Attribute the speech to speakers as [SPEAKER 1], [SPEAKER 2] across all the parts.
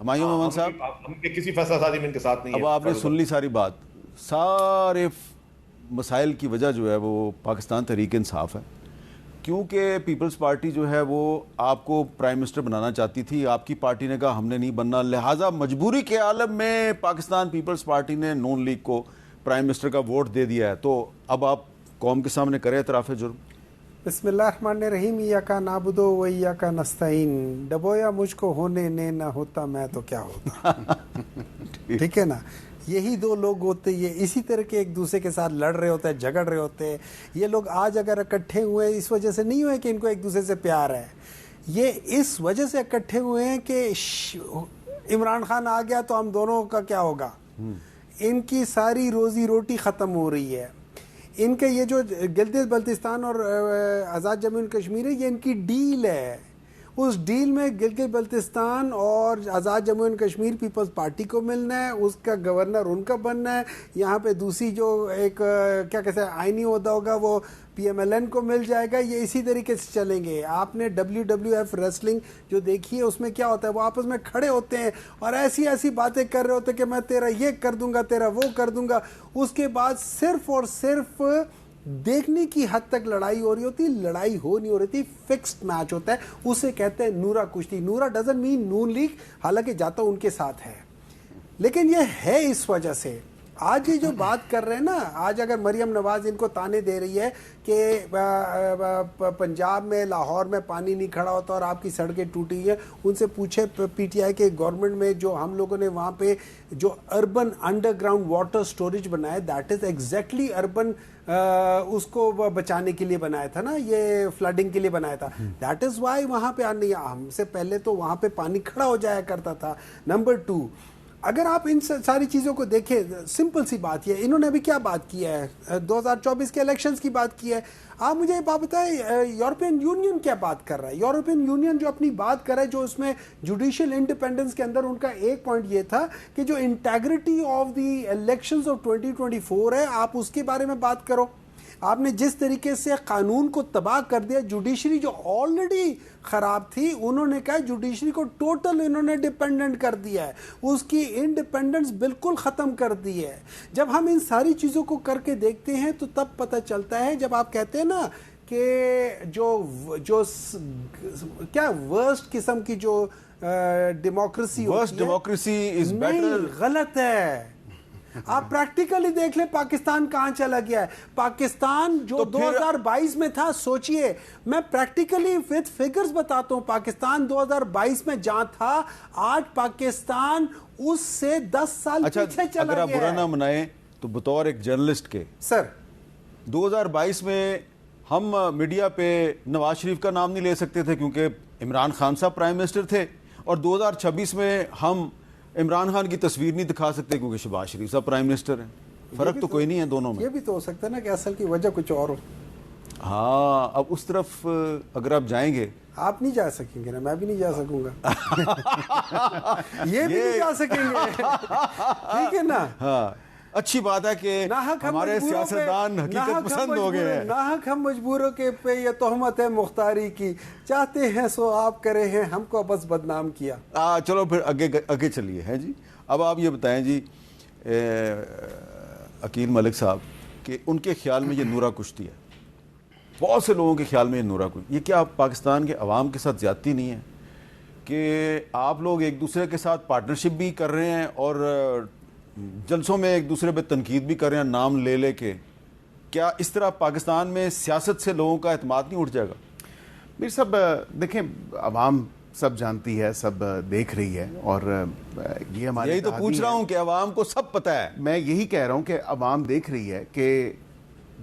[SPEAKER 1] ہمایوں محمد صاحب
[SPEAKER 2] ہم کسی فیصلہ سازی میں ان کے ساتھ نہیں ہے.
[SPEAKER 1] اب آپ نے سن لی ساری بات. سارے مسائل کی وجہ جو ہے وہ پاکستان تحریک انصاف ہے, کیونکہ پیپلز پارٹی جو ہے وہ آپ کو پرائم منسٹر بنانا چاہتی تھی. آپ کی پارٹی نے کہا ہم نے نہیں بننا, لہٰذا مجبوری کے عالم میں پاکستان پیپلز پارٹی نے نون لیگ کو پرائم منسٹر کا ووٹ دے دیا ہے. تو اب آپ قوم کے سامنے کریں اعتراف جرم.
[SPEAKER 3] بسم اللہ الرحمن الرحیم. ایاک نعبد و ایاک نستعین. ڈبویا مجھ کو ہونے نے نہ ہوتا میں تو کیا ہوتا. ٹھیک ہے نا, یہی دو لوگ ہوتے, یہ اسی طرح کے ایک دوسرے کے ساتھ لڑ رہے ہوتے ہیں, جھگڑ رہے ہوتے ہیں. یہ لوگ آج اگر اکٹھے ہوئے اس وجہ سے نہیں ہوئے کہ ان کو ایک دوسرے سے پیار ہے, یہ اس وجہ سے اکٹھے ہوئے ہیں کہ عمران خان آ گیا تو ہم دونوں کا کیا ہوگا. ان کی ساری روزی روٹی ختم ہو رہی ہے. ان کے یہ جو گلگت بلتستان اور آزاد جموں و کشمیر ہے, یہ ان کی ڈیل ہے. اس ڈیل میں گلگت بلتستان اور آزاد جموں و کشمیر پیپلز پارٹی کو ملنا ہے, اس کا گورنر ان کا بننا ہے. یہاں پہ دوسری جو ایک کیا کہتے ہیں آئینی عہدہ ہوگا وہ پی ایم ایل این کو مل جائے گا. یہ اسی طریقے سے چلیں گے. آپ نے WWF ریسلنگ جو دیکھی ہے اس میں کیا ہوتا ہے, وہ آپس میں کھڑے ہوتے ہیں اور ایسی ایسی باتیں کر رہے ہوتے ہیں کہ میں تیرا یہ کر دوں گا, تیرا وہ کر دوں گا. اس کے بعد صرف اور صرف دیکھنے کی حد تک لڑائی ہو رہی ہوتی. لڑائی ہو نہیں ہو رہی تھی, فکسڈ میچ ہوتا ہے. اسے کہتے ہیں نورا کشتی. نورا ڈزنٹ مین نون لیگ, حالانکہ جاتا ان کے ساتھ ہے, لیکن یہ ہے اس وجہ سے. آج یہ جو بات کر رہے ہیں نا, آج اگر مریم نواز ان کو تانے دے رہی ہے کہ پنجاب میں لاہور میں پانی نہیں کھڑا ہوتا اور آپ کی سڑکیں ٹوٹی ہیں, ان سے پوچھے پی ٹی آئی کے گورنمنٹ میں جو ہم لوگوں نے وہاں پہ جو urban under ground water storage بنایا, دیٹ از ایگزیکٹلی اربن اس کو بچانے کے لیے بنایا تھا نا, یہ فلڈنگ کے لیے بنایا تھا. دیٹ از وائی وہاں پہ آنے, ہم سے پہلے تو وہاں پہ پانی کھڑا ہو جایا کرتا تھا. نمبر 2, اگر آپ ان ساری چیزوں کو دیکھیں, سمپل سی بات یہ, انہوں نے ابھی کیا بات کیا ہے, 2024 کے الیکشنز کی بات کی ہے. آپ مجھے یہ بات بتائیں, یورپین یونین کیا بات کر رہا ہے. یورپین یونین جو اپنی بات کر رہا ہے, جو اس میں جوڈیشل انڈیپینڈنس کے اندر ان کا ایک پوائنٹ یہ تھا کہ جو integrity of the elections of 2024 ہے, آپ اس کے بارے میں بات کرو. آپ نے جس طریقے سے قانون کو تباہ کر دیا, جوڈیشری جو آلریڈی خراب تھی, انہوں نے کہا جوڈیشری کو ٹوٹل انہوں نے ڈیپینڈنٹ کر دیا ہے, اس کی انڈیپینڈنس بالکل ختم کر دی ہے. جب ہم ان ساری چیزوں کو کر کے دیکھتے ہیں تو تب پتہ چلتا ہے, جب آپ کہتے ہیں نا کہ جو کیا ورسٹ قسم کی جو democracy
[SPEAKER 1] worst democracy is better,
[SPEAKER 3] غلط ہے. آپ پریکٹیکلی دیکھ لیں پاکستان کہاں چلا گیا ہے. پاکستان جو 2022 میں تھا, سوچئے, میں پریکٹیکلی وتھ فگرز بتاتا ہوں, پاکستان 2022 میں جہاں تھا, آج پاکستان اس سے 10 سال پیچھے چلا گیا ہے.
[SPEAKER 1] اگر آپ برا نہ منائیں تو بطور ایک جرنلسٹ کے,
[SPEAKER 3] سر
[SPEAKER 1] 2022 میں ہم میڈیا پہ نواز شریف کا نام نہیں لے سکتے تھے کیونکہ عمران خان صاحب پرائم منسٹر تھے, اور 2026 میں ہم عمران خان کی تصویر نہیں دکھا سکتے کیونکہ شہباز شریف صاحب پرائم منسٹر ہیں. فرق تو کوئی نہیں ہے دونوں میں.
[SPEAKER 3] یہ بھی تو ہو سکتا ہے نا کہ اصل کی وجہ کچھ اور ہو.
[SPEAKER 1] ہاں, اب اس طرف اگر آپ جائیں گے,
[SPEAKER 3] آپ نہیں جا سکیں گے نا, میں بھی نہیں جا سکوں گا, یہ بھی نہیں جا سکیں گے, ٹھیک ہے نا.
[SPEAKER 1] ہاں, اچھی بات ہے کہ ہمارے سیاستدان حقیقت پسند ہو گئے ہیں.
[SPEAKER 3] ناحق ہم مجبوروں کے پہ یہ تہمت ہے مختاری کی, چاہتے ہیں سو آپ کرے ہیں, ہم کو بس بدنام کیا.
[SPEAKER 1] چلو پھر آگے چلیے ہیں جی. اب آپ یہ بتائیں جی عقیل ملک صاحب, کہ ان کے خیال میں یہ نورا کشتی ہے, بہت سے لوگوں کے خیال میں یہ نورا کشتی, یہ کیا پاکستان کے عوام کے ساتھ زیادتی نہیں ہے کہ آپ لوگ ایک دوسرے کے ساتھ پارٹنرشپ بھی کر رہے ہیں اور جلسوں میں ایک دوسرے پہ تنقید بھی کر رہے ہیں نام لے لے کے؟ کیا اس طرح پاکستان میں سیاست سے لوگوں کا اعتماد نہیں اٹھ جائے گا؟
[SPEAKER 4] میر صاحب دیکھیں, عوام سب جانتی ہے, سب دیکھ رہی ہے, اور یہ ہمارے,
[SPEAKER 1] یہی تو پوچھ رہا ہوں کہ عوام کو سب پتہ ہے.
[SPEAKER 4] میں یہی کہہ رہا ہوں کہ عوام دیکھ رہی ہے کہ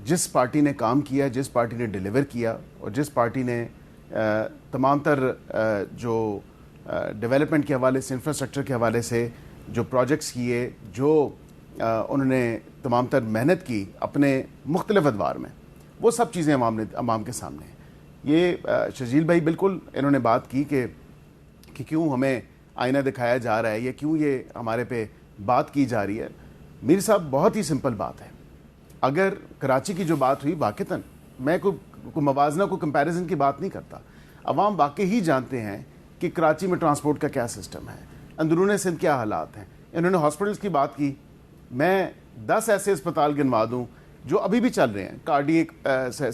[SPEAKER 4] جس پارٹی نے کام کیا, جس پارٹی نے ڈیلیور کیا, اور جس پارٹی نے تمام تر جو ڈیولپمنٹ کے حوالے سے, انفراسٹرکچر کے حوالے سے جو پروجیکٹس کیے, جو انہوں نے تمام تر محنت کی اپنے مختلف ادوار میں, وہ سب چیزیں عوام کے سامنے ہیں. یہ شجیل بھائی بالکل انہوں نے بات کی کہ کیوں ہمیں آئینہ دکھایا جا رہا ہے, یا کیوں یہ ہمارے پہ بات کی جا رہی ہے. میر صاحب بہت ہی سمپل بات ہے. اگر کراچی کی جو بات ہوئی, واقعتاً میں کوئی موازنہ, کوئی کمپیریزن کی بات نہیں کرتا, عوام واقعی ہی جانتے ہیں کہ کراچی میں ٹرانسپورٹ کا کیا سسٹم ہے, اندرون سندھ کیا حالات ہیں. انہوں نے ہاسپٹلس کی بات کی. میں 10 ایسے اسپتال گنوا دوں جو ابھی بھی چل رہے ہیں. کارڈیک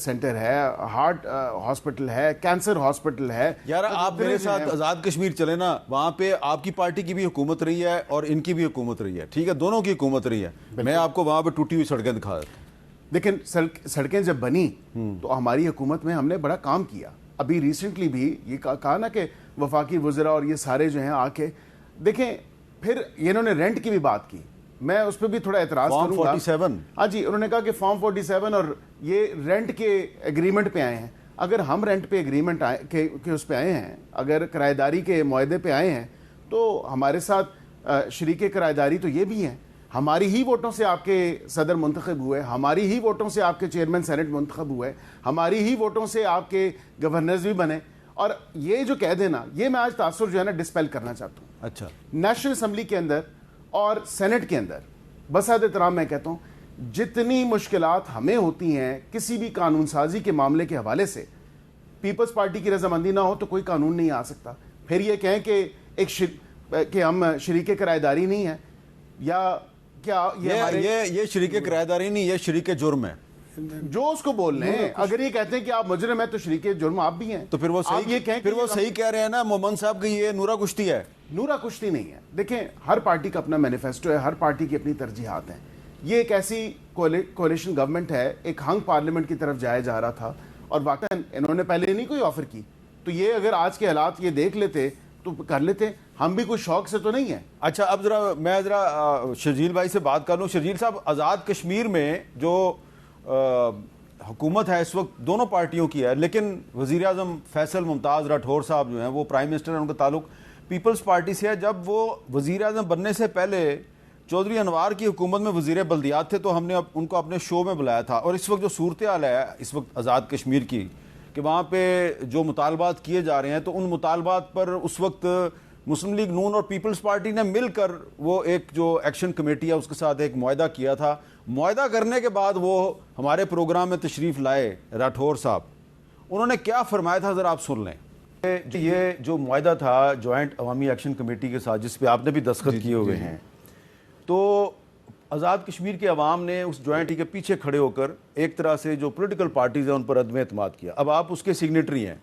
[SPEAKER 4] سینٹر ہے, ہارٹ ہاسپٹل ہے, کینسر ہاسپٹل ہے.
[SPEAKER 1] یار آپ میرے ساتھ آزاد کشمیر چلے نا, وہاں پہ آپ کی پارٹی کی بھی حکومت رہی ہے اور ان کی بھی حکومت رہی ہے, ٹھیک ہے, دونوں کی حکومت رہی ہے. میں آپ کو وہاں پہ ٹوٹی ہوئی سڑکیں دکھا دیتا ہوں.
[SPEAKER 4] لیکن سڑکیں جب بنی تو ہماری حکومت میں ہم نے بڑا کام کیا. ابھی ریسنٹلی بھی یہ کہا نا کہ وفاقی وزراء اور یہ سارے جو ہیں آ کے دیکھیں. پھر انہوں نے رینٹ کی بھی بات کی, میں اس پہ بھی تھوڑا اعتراض کروں گا.
[SPEAKER 1] 47
[SPEAKER 4] ہاں جی, انہوں نے کہا کہ فارم 47 اور یہ رینٹ کے ایگریمنٹ پہ آئے ہیں. اگر ہم رینٹ پہ ایگریمنٹ کے اس پہ آئے ہیں, اگر کرایہ داری کے معاہدے پہ آئے ہیں, تو ہمارے ساتھ شریک کرایہ داری تو یہ بھی ہیں. ہماری ہی ووٹوں سے آپ کے صدر منتخب ہوئے, ہماری ہی ووٹوں سے آپ کے چیئرمین سینٹ منتخب ہوئے, ہماری ہی ووٹوں سے آپ کے گورنرز بھی بنے. اور یہ جو کہہ دینا, یہ میں آج تاثر جو ہے نا ڈسپیل کرنا چاہتا ہوں.
[SPEAKER 1] اچھا,
[SPEAKER 4] نیشنل اسمبلی کے اندر اور سینٹ کے اندر بسعت احترام میں کہتا ہوں, جتنی مشکلات ہمیں ہوتی ہیں کسی بھی قانون سازی کے معاملے کے حوالے سے, پیپلز پارٹی کی رضامندی نہ ہو تو کوئی قانون نہیں آ سکتا. پھر یہ کہیں کہ ہم شریک کرایہ داری نہیں ہیں, یا کیا
[SPEAKER 1] یہ شریک کرایہ داری نہیں, یہ شریک جرم ہے.
[SPEAKER 4] جو اس کو بول رہے ہیں, اگر یہ کہتے ہیں کہ آپ مجرم ہیں تو شریک جرم آپ بھی ہیں.
[SPEAKER 1] تو پھر وہ صحیح کہہ رہے ہیں نا محمد صاحب کہ یہ نورا کشتی ہے.
[SPEAKER 4] نورا کشتی نہیں ہے. دیکھیں, ہر پارٹی کا اپنا مینیفیسٹو ہے, ہر پارٹی کی اپنی ترجیحات ہیں. یہ ایک ایسی کولیشن گورنمنٹ ہے, ایک ہنگ پارلیمنٹ کی طرف جایا جا رہا تھا, اور واقعا انہوں نے پہلے نہیں کوئی آفر کی. تو یہ اگر آج کے حالات یہ دیکھ لیتے تو کر لیتے. ہم بھی کوئی شوق سے تو نہیں ہیں.
[SPEAKER 1] اچھا, اب میں شرجیل بھائی سے بات کر لوں. شرجیل صاحب, آزاد کشمیر میں جو حکومت ہے اس وقت دونوں پارٹیوں کی ہے, لیکن وزیر اعظم فیصل ممتاز راٹھور صاحب جو ہیں وہ پرائم منسٹر ہیں, ان کا تعلق پیپلز پارٹی سے ہے. جب وہ وزیر اعظم بننے سے پہلے چودھری انوار کی حکومت میں وزیر بلدیات تھے, تو ہم نے ان کو اپنے شو میں بلایا تھا. اور اس وقت جو صورتحال ہے اس وقت آزاد کشمیر کی, کہ وہاں پہ جو مطالبات کیے جا رہے ہیں, تو ان مطالبات پر اس وقت مسلم لیگ نون اور پیپلز پارٹی نے مل کر وہ ایک جو ایکشن کمیٹی ہے اس کے ساتھ ایک معاہدہ کیا تھا. معاہدہ کرنے کے بعد وہ ہمارے پروگرام میں تشریف لائے راٹھور صاحب. انہوں نے کیا فرمایا تھا ذرا آپ سن لیں. یہ جو معاہدہ تھا جوائنٹ عوامی ایکشن کمیٹی کے ساتھ, جس پہ آپ نے بھی دستخط کیے ہوئے ہیں, تو آزاد کشمیر کے عوام نے اس جوائنٹ کے پیچھے کھڑے ہو کر ایک طرح سے جو پولیٹیکل پارٹیز ہیں ان پر عدم اعتماد کیا. اب آپ اس کے سگنیٹری ہیں.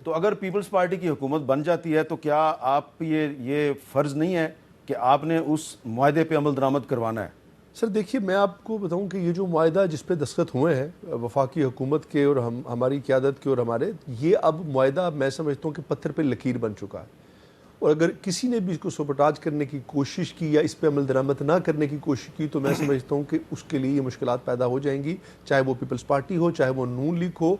[SPEAKER 1] تو اگر پیپلز پارٹی کی حکومت بن جاتی ہے تو کیا آپ یہ فرض نہیں ہے کہ آپ نے اس معاہدے پہ عمل درآمد کروانا ہے؟
[SPEAKER 5] سر دیکھیے, میں آپ کو بتاؤں کہ یہ جو معاہدہ جس پہ دستخط ہوئے ہیں وفاقی حکومت کے اور ہماری قیادت کے اور ہمارے, یہ اب معاہدہ میں سمجھتا ہوں کہ پتھر پہ لکیر بن چکا ہے. اور اگر کسی نے بھی اس کو سبوٹاج کرنے کی کوشش کی یا اس پہ عمل درآمد نہ کرنے کی کوشش کی, تو میں سمجھتا ہوں کہ اس کے لیے یہ مشکلات پیدا ہو جائیں گی, چاہے وہ پیپلز پارٹی ہو, چاہے وہ نون لیگ ہو.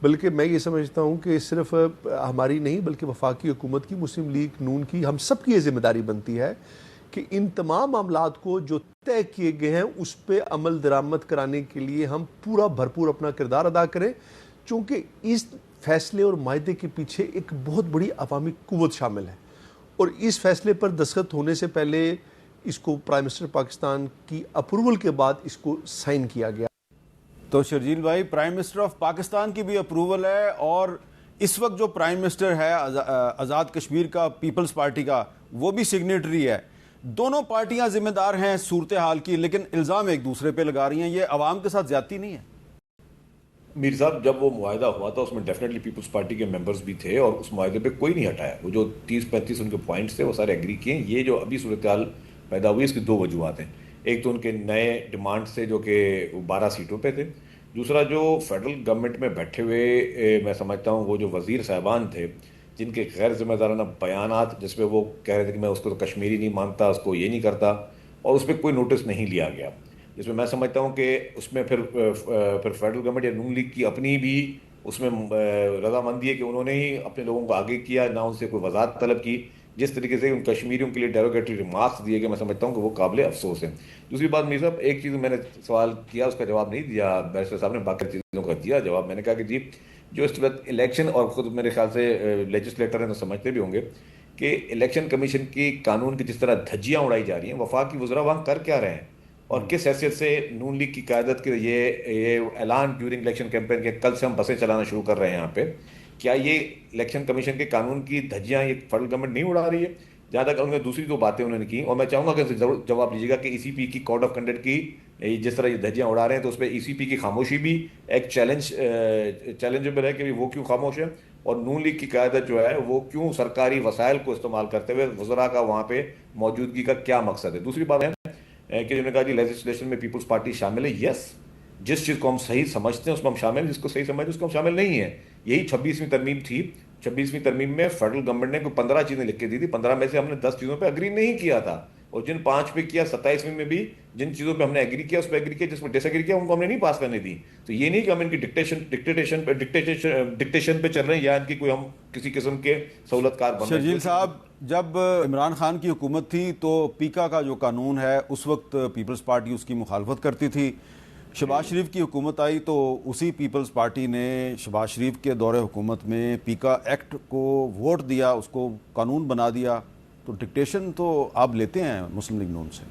[SPEAKER 5] بلکہ میں یہ سمجھتا ہوں کہ صرف ہماری نہیں بلکہ وفاقی حکومت کی, مسلم لیگ نون کی, ہم سب کی یہ ذمہ داری بنتی ہے کہ ان تمام معاملات کو جو طے کیے گئے ہیں اس پہ عمل درآمد کرانے کے لیے ہم پورا بھرپور اپنا کردار ادا کریں. چونکہ اس فیصلے اور معاہدے کے پیچھے ایک بہت بڑی عوامی قوت شامل ہے, اور اس فیصلے پر دستخط ہونے سے پہلے اس کو پرائم منسٹر پاکستان کی اپروول کے بعد اس کو سائن کیا گیا.
[SPEAKER 1] تو شرجیل بھائی, پرائم منسٹر آف پاکستان کی بھی اپروول ہے, اور اس وقت جو پرائم منسٹر ہے آزاد کشمیر کا پیپلز پارٹی کا, وہ بھی سگنیٹری ہے. دونوں پارٹیاں ذمہ دار ہیں صورتحال کی, لیکن الزام ایک دوسرے پہ لگا رہی ہیں. یہ عوام کے ساتھ زیادتی نہیں ہے؟
[SPEAKER 2] میر صاحب, جب وہ معاہدہ ہوا تھا اس میں ڈیفینیٹلی پیپلز پارٹی کے ممبرز بھی تھے, اور اس معاہدے پہ کوئی نہیں ہٹایا. وہ جو 30-35 ان کے پوائنٹس تھے وہ سارے ایگری کیے. یہ جو ابھی صورتحال پیدا ہوئی اس کی 2 وجوہات ہیں. ایک تو ان کے نئے ڈیمانڈس تھے جو کہ 12 سیٹوں پہ تھے. دوسرا جو فیڈرل گورنمنٹ میں بیٹھے ہوئے میں سمجھتا ہوں وہ جو وزیر صاحبان تھے, جن کے غیر ذمہ دارانہ بیانات, جس پہ وہ کہہ رہے تھے کہ میں اس کو تو کشمیری نہیں مانتا, اس کو یہ نہیں کرتا, اور اس پہ کوئی نوٹس نہیں لیا گیا. جس میں سمجھتا ہوں کہ اس میں پھر فیڈرل گورنمنٹ یا نون لیگ کی اپنی بھی اس میں رضامندی ہے کہ انہوں نے ہی اپنے لوگوں کو آگے کیا, نہ ان سے کوئی وضاحت طلب کی. جس طریقے سے ان کشمیریوں کے لیے ڈیروگیٹری ریمارکس دیے گئے, میں سمجھتا ہوں کہ وہ قابل افسوس ہیں. دوسری بات میر صاحب, ایک چیز میں نے سوال کیا, اس کا جواب نہیں دیا بیرسٹر صاحب نے, باقی چیزوں کا دیا جواب. میں نے کہا کہ جی جو اس وقت الیکشن, اور خود میرے خیال سے لیجسلیٹر ہیں تو سمجھتے بھی ہوں گے کہ الیکشن کمیشن کی قانون کی جس طرح دھجیاں اڑائی جا رہی ہیں, وفاقی وزراء وہاں کر کیا رہے ہیں, اور کس حیثیت سے نون لیگ کی قیادت کے یہ اعلان ڈیورنگ الیکشن کیمپین کے کل سے ہم بسیں چلانا شروع کر رہے ہیں یہاں پہ, کیا یہ الیکشن کمیشن کے قانون کی دھجیاں یہ فیڈرل گورنمنٹ نہیں اڑا رہی ہے؟ جہاں تک انہوں نے دوسری دو باتیں انہوں نے کی، اور میں چاہوں گا کہ ضرور جواب لیجیے گا کہ ای سی پی کی کوڈ آف کنڈکٹ کی جس طرح یہ دھجیاں اڑا رہے ہیں تو اس پہ ای سی پی کی خاموشی بھی ایک چیلنجبل ہے کہ وہ کیوں خاموش ہے، اور نون لیگ کی قیادت جو ہے وہ کیوں سرکاری وسائل کو استعمال کرتے ہوئے وزراء کا وہاں پہ موجودگی کا کیا مقصد ہے۔ دوسری بات ہے کہ جنہوں نے کہا جی لیجسلیشن میں پیپلز پارٹی شامل ہے، یس، جس چیز کو ہم صحیح سمجھتے ہیں اس میں ہم شامل ہیں، جس کو صحیح سمجھتے ہیں اس کو ہم شامل نہیں ہیں۔ یہی 26ویں ترمیم تھی، 26ویں ترمیم میں فیڈرل گورنمنٹ نے کوئی 15 چیزیں لکھ کے دی تھی، 15 میں سے ہم نے 10 چیزوں پہ اگری نہیں کیا تھا، اور جن 5 پہ کیا 27ویں میں بھی جن چیزوں پہ ہم نے ایگری کیا اس پہ ایگری کیا، جس پہ ڈس ایگری کیا ان کو ہم نے نہیں پاس کرنے دی۔ تو یہ نہیں کہ ہم ان کی ڈکٹیشن پہ چل رہے ہیں یا ان کی کوئی ہم کسی قسم کے سہولت کار بن رہے ہیں۔
[SPEAKER 1] شرجیل صاحب، جب عمران خان کی حکومت تھی تو پیکا کا جو قانون ہے اس وقت پیپلز پارٹی اس کی مخالفت کرتی تھی، شہباز شریف کی حکومت آئی تو اسی پیپلز پارٹی نے شہباز شریف کے دور حکومت میں پیکا ایکٹ کو ووٹ دیا، اس کو قانون بنا دیا۔ تو ڈکٹیشن تو آپ لیتے ہیں مسلم لیگ نون سے؟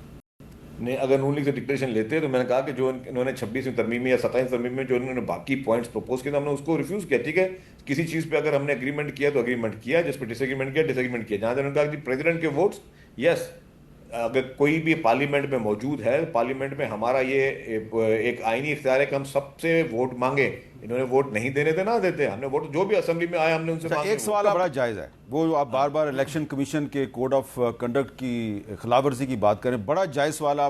[SPEAKER 2] نہیں، اگر نون لیگ سے ڈکٹیشن لیتے تو میں نے کہا کہ جو انہوں نے 26ویں ترمیم میں یا 27ویں ترمیم میں جو انہوں نے باقی پوائنٹس پروپوز کیے ہم نے اس کو ریفیوز کیا۔ ٹھیک ہے، کسی چیز پہ اگر ہم نے اگریمنٹ کیا تو اگریمنٹ کیا، جس پہ ڈس ایگریمنٹ کیا ڈس ایگریمنٹ کیا۔ جہاں انہوں نے کہا کہ پریزیڈنٹ کے ووٹس، یس، اگر کوئی بھی پارلیمنٹ میں موجود ہے، پارلیمنٹ میں ہمارا یہ ایک آئینی اختیار ہے کہ ہم سب سے ووٹ مانگیں۔ انہوں نے ووٹ نہیں دینے تھے، نہ دیتے، ہم نے ووٹ جو بھی اسمبلی میں آئے ہم نے ان سے مانگے۔
[SPEAKER 1] ایک سوال بڑا جائز ہے، وہ آپ بار بار الیکشن کمیشن کے کوڈ آف کنڈکٹ کی خلاف ورزی کی بات کریں، بڑا جائز سوال آپ